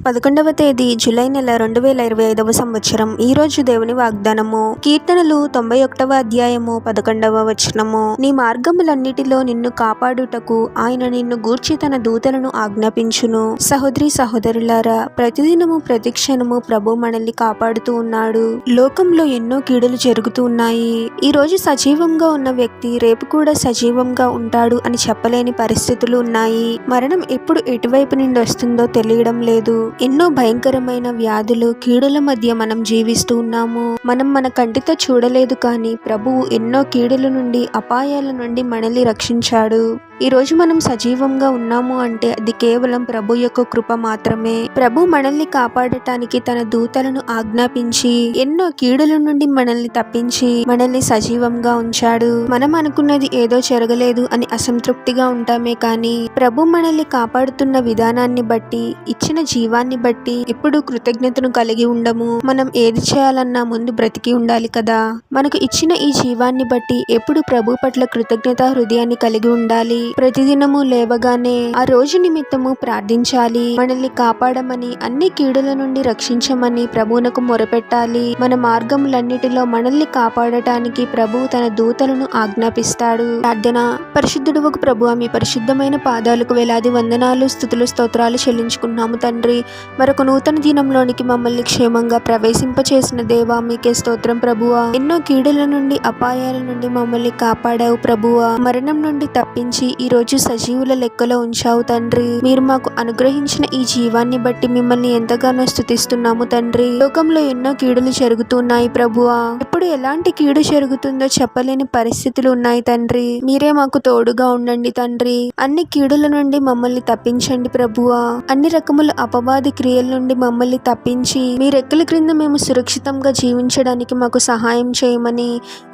11వ తేదీ జూలై నెల 2025వ సంవత్సరం. ఈరోజు దేవుని వాగ్దానము. కీర్తనలు 91వ అధ్యాయము 11వ వచనము. నీ మార్గములన్నిటిలో నిన్ను కాపాడుటకు ఆయన నిన్ను గూర్చి తన దూతలను ఆజ్ఞాపించును. సహోదరి సహోదరులారా, ప్రతిదినము ప్రతిక్షణము ప్రభు మనల్ని కాపాడుతూ ఉన్నాడు. లోకంలో ఎన్నో కీడులు జరుగుతూ ఉన్నాయి. ఈ రోజు సజీవంగా ఉన్న వ్యక్తి రేపు కూడా సజీవంగా ఉంటాడు అని చెప్పలేని పరిస్థితులు ఉన్నాయి. మరణం ఎప్పుడు ఎటువైపు నుండి వస్తుందో తెలియడం లేదు. ఎన్నో భయంకరమైన వ్యాధులు, కీడుల మధ్య మనం జీవిస్తూ ఉన్నాము. మనం మన కంటితో చూడలేదు, కానీ ప్రభువు ఎన్నో కీడుల నుండి, అపాయాల నుండి మనల్ని రక్షించాడు. ఈ రోజు మనం సజీవంగా ఉన్నాము అంటే అది కేవలం ప్రభు యొక్క కృప మాత్రమే. ప్రభు మనల్ని కాపాడటానికి తన దూతలను ఆజ్ఞాపించి ఎన్నో కీడుల నుండి మనల్ని తప్పించి మనల్ని సజీవంగా ఉంచాడు. మనం అనుకున్నది ఏదో జరగలేదు అని అసంతృప్తిగా ఉంటామే, కానీ ప్రభు మనల్ని కాపాడుతున్న విధానాన్ని బట్టి, ఇచ్చిన జీవాన్ని బట్టి ఎప్పుడు కృతజ్ఞతను కలిగి ఉండము. మనం ఏది చేయాలన్నా ముందు బ్రతికి ఉండాలి కదా. మనకు ఇచ్చిన ఈ జీవాన్ని బట్టి ఎప్పుడు ప్రభు పట్ల కృతజ్ఞత హృదయాన్ని కలిగి ఉండాలి. ప్రతిదినము లేవగానే ఆ రోజు నిమిత్తము ప్రార్థించాలి. మనల్ని కాపాడమని, అన్ని కీడుల నుండి రక్షించమని ప్రభువునకు మొరపెట్టాలి. మన మార్గములన్నిటిలో మనల్ని కాపాడటానికి ప్రభువు తన దూతలను ఆజ్ఞాపిస్తాడు. ప్రార్థన. పరిశుద్ధుడవగు ప్రభువా, మీ పరిశుద్ధమైన పాదాలకు వేలాది వందనాలు, స్తుతులు, స్తోత్రాలు చెల్లించుకున్నాము తండ్రి. మరొక నూతన దినంలోనికి మమ్మల్ని క్షేమంగా ప్రవేశింపచేసిన దేవా, మీకే స్తోత్రం ప్రభువా. ఎన్నో కీడుల నుండి, అపాయాల నుండి మమ్మల్ని కాపాడావు ప్రభువా. మరణం నుండి తప్పించి ఈ రోజు సజీవుల లెక్కలో ఉంచావు తండ్రి. మీరు మాకు అనుగ్రహించిన ఈ జీవాన్ని బట్టి మిమ్మల్ని ఎంతగానో స్తుతిస్తున్నాము తండ్రి. లోకంలో ఎన్నో కీడులు జరుగుతున్నాయి ప్రభువా. ఎప్పుడు ఎలాంటి కీడు జరుగుతుందో చెప్పలేని పరిస్థితులు ఉన్నాయి తండ్రి. మీరే మాకు తోడుగా ఉండండి తండ్రి. అన్ని కీడుల నుండి మమ్మల్ని తప్పించండి ప్రభువా. అన్ని రకముల అపవాది క్రియల నుండి మమ్మల్ని తప్పించి మీ రెక్కల క్రింద మేము సురక్షితంగా జీవించడానికి మాకు సహాయం చేయమని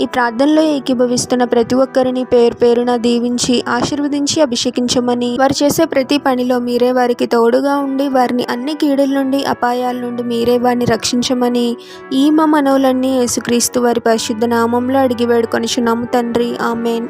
ఈ ప్రార్థనలో ఏకీభవిస్తున్న ప్రతి ఒక్కరిని పేరు పేరున దీవించి ఆశీర్వదించి అభిషేకించమని, వారు చేసే ప్రతి పనిలో మీరే వారికి తోడుగా ఉండి వారిని అన్ని కీడుల నుండి, అపాయాల నుండి మీరే వారిని రక్షించమని ఈ మా మనవులన్నీ యేసుక్రీస్తు వారి పరిశుద్ధ నామంలో అడిగి వేడుకొనుచున్నాము తండ్రి. ఆమేన్.